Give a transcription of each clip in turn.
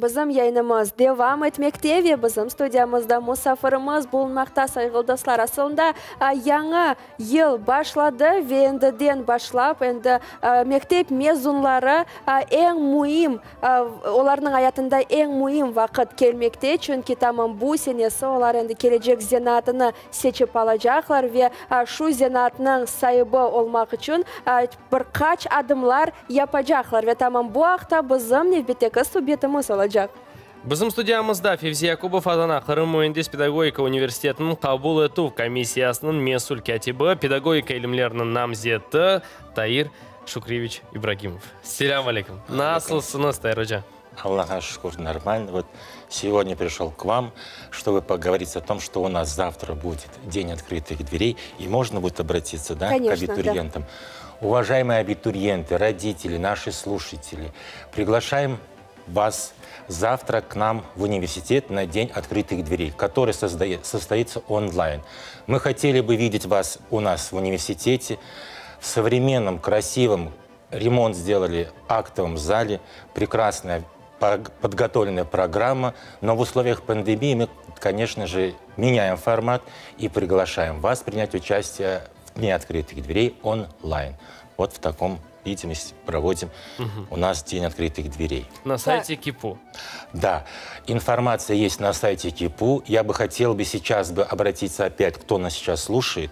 Bizim yayınımız devam etmekte ve bizim stüdyamızda musafirimiz bulunmakta saygılı dostlar. Aslında yangi yıl başladı ve endiden başlap mektep mezunları en mühim, onların hayatında en mühim vakit gelmekte. Çünkü tamam bu senesi onlar endi gelecek zenatını seçip alacaklar ve şu zenatının sahibi olmak için birkaç adımlar yapacaklar ve tamam bu hafta bizim Nevbeteki stüdyatımız olacak. Bizim stüdyamızda Fevzi Yakubov Adana Kırım Mühendis Pedagogika Üniversiteti'nin kabul etuv комиссиясының mesul katibi, pedagogika ilimlerinin namzeti Tahir Шукревич Ибрагимов. Селям алейкум. Nasılsınız Tahir Hoca? Аллаха шукур, нормально. Вот сегодня пришел к вам, чтобы поговорить о том, что у нас завтра будет день открытых дверей, и можно будет обратиться, да, конечно, к абитуриентам. Да. Уважаемые абитуриенты, родители, наши слушатели, приглашаем вас завтра к нам в университет на День открытых дверей, который состоится онлайн. Мы хотели бы видеть вас у нас в университете, в современном, красивом, ремонт сделали актовом зале, прекрасная подготовленная программа, но в условиях пандемии мы, конечно же, меняем формат и приглашаем вас принять участие в Дне открытых дверей онлайн. Вот в таком виде мы проводим у нас День открытых дверей. На сайте КИПУ. Да, информация есть на сайте КИПУ. Я бы хотел сейчас обратиться опять, кто нас сейчас слушает.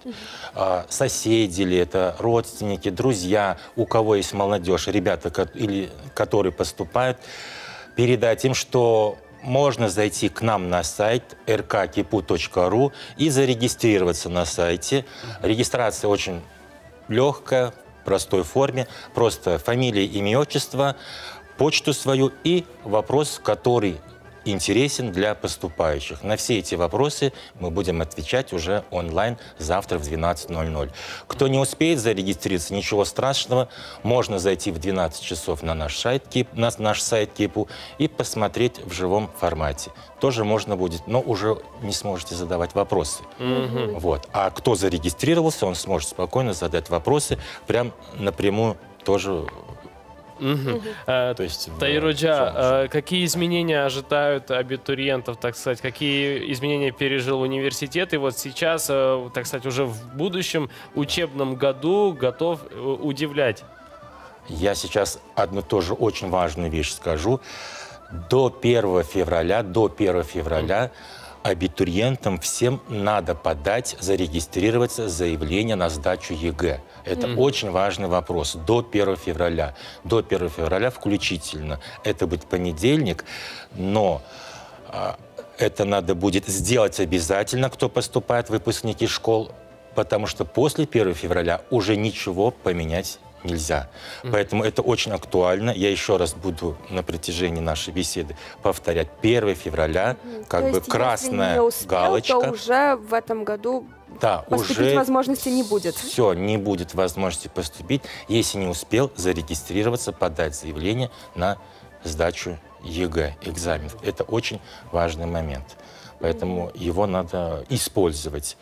Соседи ли это, родственники, друзья, у кого есть молодежь, ребята, которые поступают, передать им, что можно зайти к нам на сайт rkkipu.ru и зарегистрироваться на сайте. Регистрация очень легкая, в простой форме. Просто фамилия, имя, отчество, почту свою и вопрос, который интересен для поступающих. На все эти вопросы мы будем отвечать уже онлайн завтра в 12:00. Кто не успеет зарегистрироваться, ничего страшного, можно зайти в 12 часов на наш сайт КИПУ и посмотреть в живом формате. Тоже можно будет, но уже не сможете задавать вопросы. Вот. А кто зарегистрировался, он сможет спокойно задать вопросы прям напрямую тоже. То есть, Tahir Hoca, какие изменения ожидают абитуриентов, так сказать, какие изменения пережил университет, и вот сейчас, так сказать, уже в будущем учебном году готов удивлять? Я сейчас одну тоже очень важную вещь скажу. До 1 февраля абитуриентам всем надо зарегистрироваться заявление на сдачу ЕГЭ. Это очень важный вопрос. До 1 февраля. До 1 февраля включительно. Это будет понедельник, но это надо будет сделать обязательно, кто поступает, выпускники школ, потому что после 1 февраля уже ничего поменять нельзя. Поэтому это очень актуально. Я еще раз буду на протяжении нашей беседы повторять. 1 февраля, как бы красная галочка. То уже в этом году да, поступить уже возможности не будет. Все, не будет возможности поступить. Если не успел зарегистрироваться, подать заявление на сдачу ЕГЭ, экзаменов. Это очень важный момент. Поэтому его надо использовать.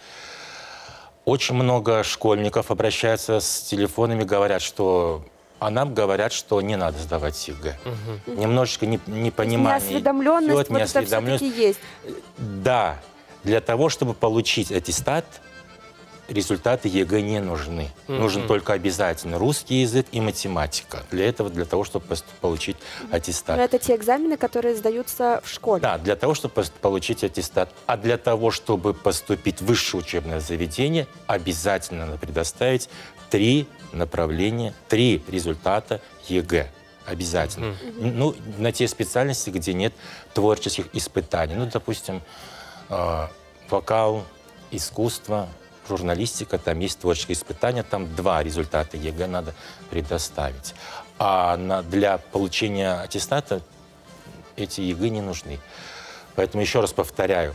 Очень много школьников обращаются с телефонами, говорят, что... А нам говорят, что не надо сдавать ЕГЭ. Немножечко непонимание. Неосведомленность, вот это все-таки есть. Да. Для того, чтобы получить аттестат, результаты ЕГЭ не нужны. Нужен только обязательно русский язык и математика. Для того, чтобы получить аттестат. Но это те экзамены, которые сдаются в школе. Да, для того, чтобы получить аттестат. А для того, чтобы поступить в высшее учебное заведение, обязательно надо предоставить 3 направления, 3 результата ЕГЭ. Обязательно. Ну, на те специальности, где нет творческих испытаний. Ну, допустим, вокал, искусство, журналистика, там есть творческие испытания, там 2 результата ЕГЭ надо предоставить. А для получения аттестата эти ЕГЭ не нужны. Поэтому еще раз повторяю,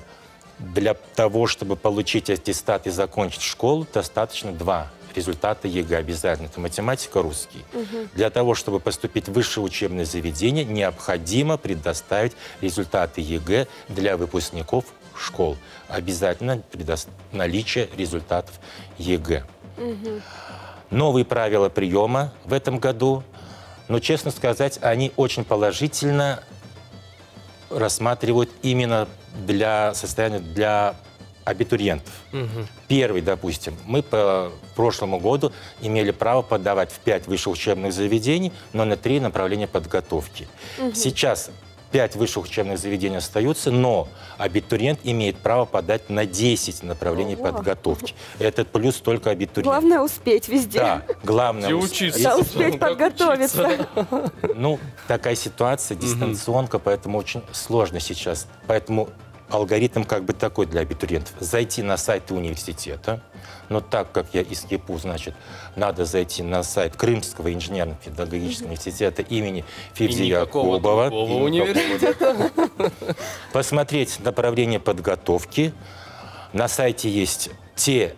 для того, чтобы получить аттестат и закончить школу, достаточно 2 результата ЕГЭ обязательно. Это математика, русский. Для того, чтобы поступить в высшее учебное заведение, необходимо предоставить результаты ЕГЭ для выпускников школ. Обязательно наличие результатов ЕГЭ. Новые правила приема в этом году, но, честно сказать, они очень положительно рассматривают именно для состояния для абитуриентов. Первый, допустим, мы по прошлому году имели право подавать в 5 высших учебных заведений, но на 3 направления подготовки. Сейчас 5 высших учебных заведений остаются, но абитуриент имеет право подать на 10 направлений подготовки. Это плюс только абитуриент. Главное успеть везде. Да, главное учиться. Да, успеть подготовиться. Ну, такая ситуация, дистанционка, поэтому очень сложно сейчас. Поэтому алгоритм как бы такой для абитуриентов. Зайти на сайт университета, но так как я из КИПУ, значит, надо зайти на сайт Крымского инженерно-педагогического университета имени Февзия Якубова. Посмотреть направление подготовки. На сайте есть те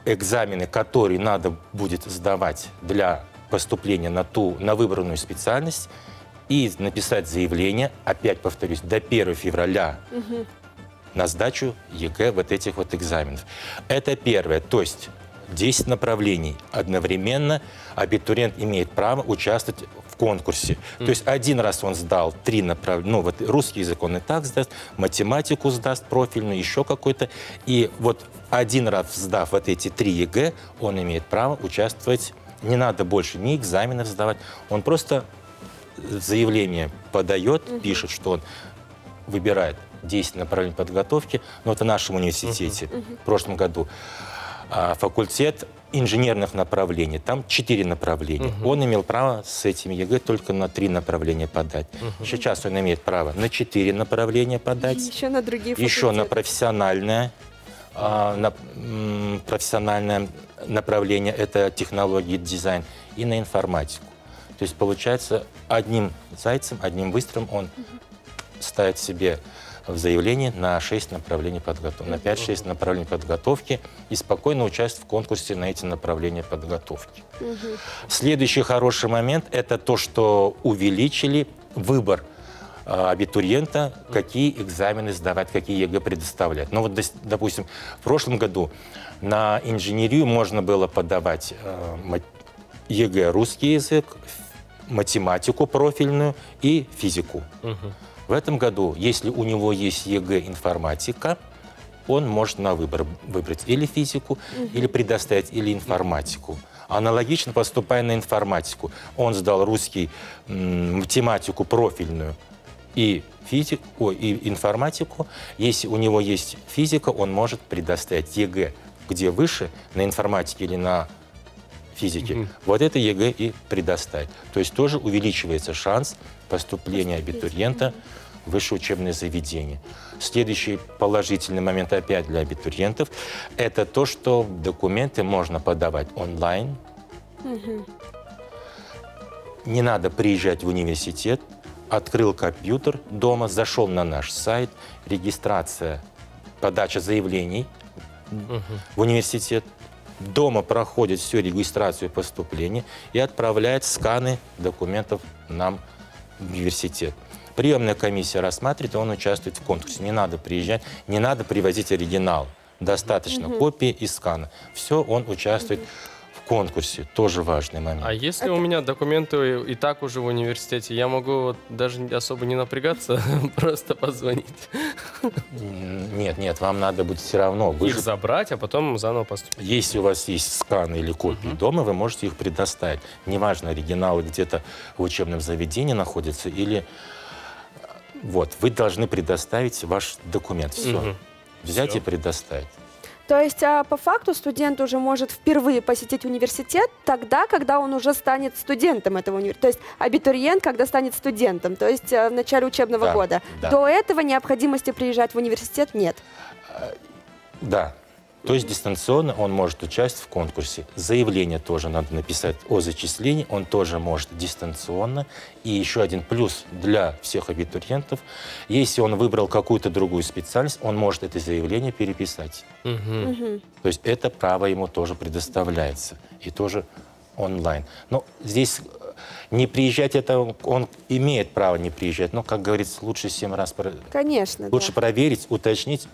экзамены, которые надо будет сдавать для поступления на выбранную специальность, и написать заявление, опять повторюсь, до 1 февраля на сдачу ЕГЭ вот этих вот экзаменов. Это первое. То есть 10 направлений. Одновременно абитуриент имеет право участвовать в конкурсе. То есть один раз он сдал 3 направления. Ну, вот русский язык он и так сдаст, математику сдаст профильную, еще какой-то. И вот один раз сдав вот эти 3 ЕГЭ, он имеет право участвовать. Не надо больше ни экзаменов сдавать. Он просто заявление подает, пишет, что он выбирает 10 направлений подготовки. Но это в нашем университете в прошлом году. Факультет инженерных направлений. Там 4 направления. Он имел право с этими ЕГЭ только на 3 направления подать. Сейчас он имеет право на 4 направления подать. Еще на другие факультеты. Еще на профессиональное направление. Это технологии, дизайн. И на информатику. То есть, получается, одним зайцем, одним выстрелом он ставит себе в заявлении на 6 направлений подготовки, на 5-6 направлений подготовки и спокойно участвовать в конкурсе на эти направления подготовки. Следующий хороший момент – это то, что увеличили выбор абитуриента, какие экзамены сдавать, какие ЕГЭ предоставлять. Ну вот, допустим, в прошлом году на инженерию можно было подавать ЕГЭ русский язык, математику профильную и физику. В этом году, если у него есть ЕГЭ информатика, он может на выбор выбрать или физику, или предоставить, или информатику. Аналогично, поступая на информатику, он сдал русский, математику профильную и физику, и информатику. Если у него есть физика, он может предоставить ЕГЭ, где выше, на информатике или на физике. Вот это ЕГЭ и предоставить. То есть тоже увеличивается шанс поступления абитуриента в высшее учебное заведение. Следующий положительный момент опять для абитуриентов – это то, что документы можно подавать онлайн. Не надо приезжать в университет, открыл компьютер дома, зашел на наш сайт, регистрация, подача заявлений в университет. Дома проходит всю регистрацию поступления и отправляет сканы документов нам в университет. Приемная комиссия рассматривает, и он участвует в конкурсе. Не надо приезжать, не надо привозить оригинал. Достаточно копии и скана. Все, он участвует в конкурсе. Тоже важный момент. А если у меня документы и так уже в университете, я могу даже особо не напрягаться, просто позвонить? Нет, вам надо будет все равно. Их забрать, а потом заново поступить. Если у вас есть сканы или копии дома, вы можете их предоставить. Неважно, оригиналы где-то в учебном заведении находятся или... Вот, вы должны предоставить ваш документ. Все. Взять и предоставить. То есть по факту студент уже может впервые посетить университет тогда, когда он уже станет студентом этого университета. То есть абитуриент, когда станет студентом, то есть в начале учебного года. Да. До этого необходимости приезжать в университет нет. Да. То есть дистанционно он может участвовать в конкурсе. Заявление тоже надо написать о зачислении. Он тоже может дистанционно. И еще один плюс для всех абитуриентов. Если он выбрал какую-то другую специальность, он может это заявление переписать. То есть это право ему тоже предоставляется. И тоже онлайн. Но здесь не приезжать, это он имеет право не приезжать. Но, как говорится, лучше 7 раз... Конечно, лучше проверить, уточнить.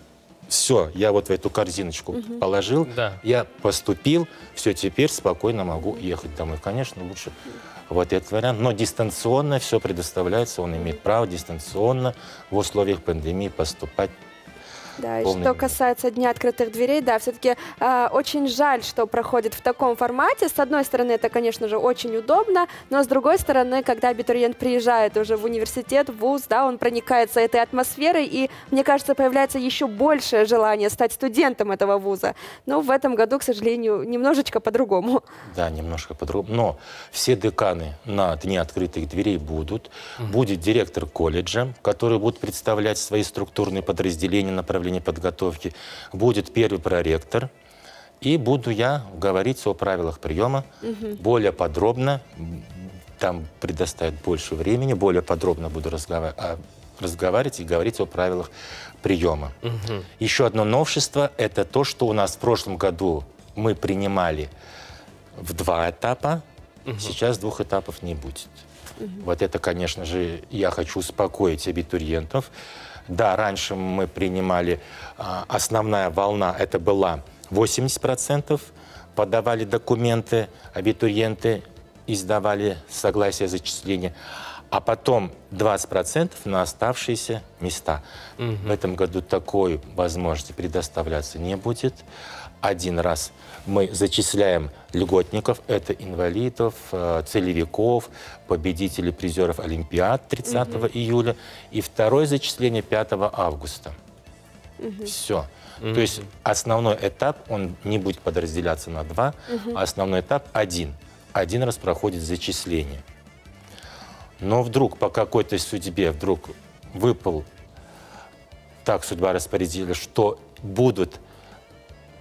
все, я вот в эту корзиночку положил, я поступил, все, теперь спокойно могу ехать домой. Конечно, лучше вот этот вариант, но дистанционно все предоставляется, он имеет право дистанционно в условиях пандемии поступать. Да, и что касается Дня открытых дверей, да, все-таки очень жаль, что проходит в таком формате. С одной стороны, это, конечно же, очень удобно, но с другой стороны, когда абитуриент приезжает уже в университет, в вуз, да, он проникается этой атмосферой, и, мне кажется, появляется еще большее желание стать студентом этого вуза. Но в этом году, к сожалению, немножечко по-другому. Да, немножко по-другому. Но все деканы на Дне открытых дверей будут. Будет директор колледжа, который будет представлять свои структурные подразделения, направления подготовки, будет первый проректор, и буду я говорить о правилах приема более подробно, там предоставят больше времени, более подробно буду разговаривать и говорить о правилах приема. Еще одно новшество – это то, что у нас в прошлом году мы принимали в 2 этапа, сейчас 2 этапов не будет. Вот это, конечно же, я хочу успокоить абитуриентов. Да, раньше мы принимали, основная волна, это была 80%, подавали документы, абитуриенты издавали согласие зачисления, а потом 20% на оставшиеся места. В этом году такой возможности предоставляться не будет. Один раз мы зачисляем льготников, это инвалидов, целевиков, победителей, призеров Олимпиад 30 июля, и второе зачисление 5 августа. Все. То есть основной этап, он не будет подразделяться на 2, а основной этап один. Один раз проходит зачисление. Но вдруг по какой-то судьбе вдруг выпал, так судьба распорядила, что будут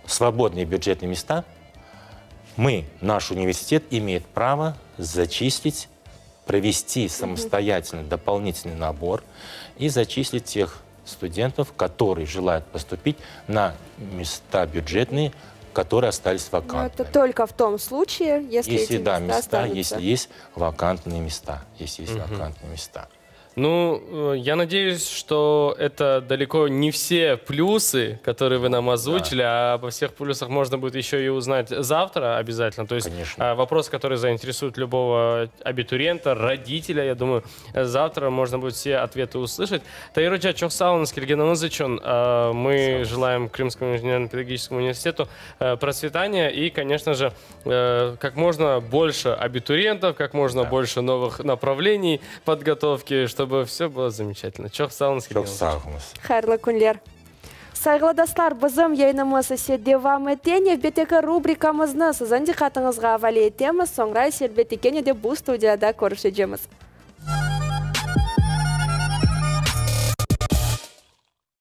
свободные бюджетные места, наш университет имеет право зачислить, провести самостоятельно дополнительный набор и зачислить тех студентов, которые желают поступить на места бюджетные, которые остались вакантными. Это только в том случае, если эти места если есть вакантные места. Если есть вакантные места. Ну, я надеюсь, что это далеко не все плюсы, которые вы нам озвучили, а обо всех плюсах можно будет еще и узнать завтра обязательно. То есть вопрос, который заинтересует любого абитуриента, родителя, я думаю, завтра можно будет все ответы услышать. Тайруджа Чохсаловна Скиргенамызычон, мы желаем Крымскому инженерно-педагогическому университету процветания и, конечно же, как можно больше абитуриентов, как можно больше новых направлений подготовки, чтобы все было замечательно. Çok sağ olun. Çok sağ olun. Хайрлы күнлер. Сайглы достар, бізім яйнымызы седдевам етене, бетекі рубрикамызны сізін дихатыңызға вали етеміз, соңра селбетекене де бұл студияда көрішедеміз.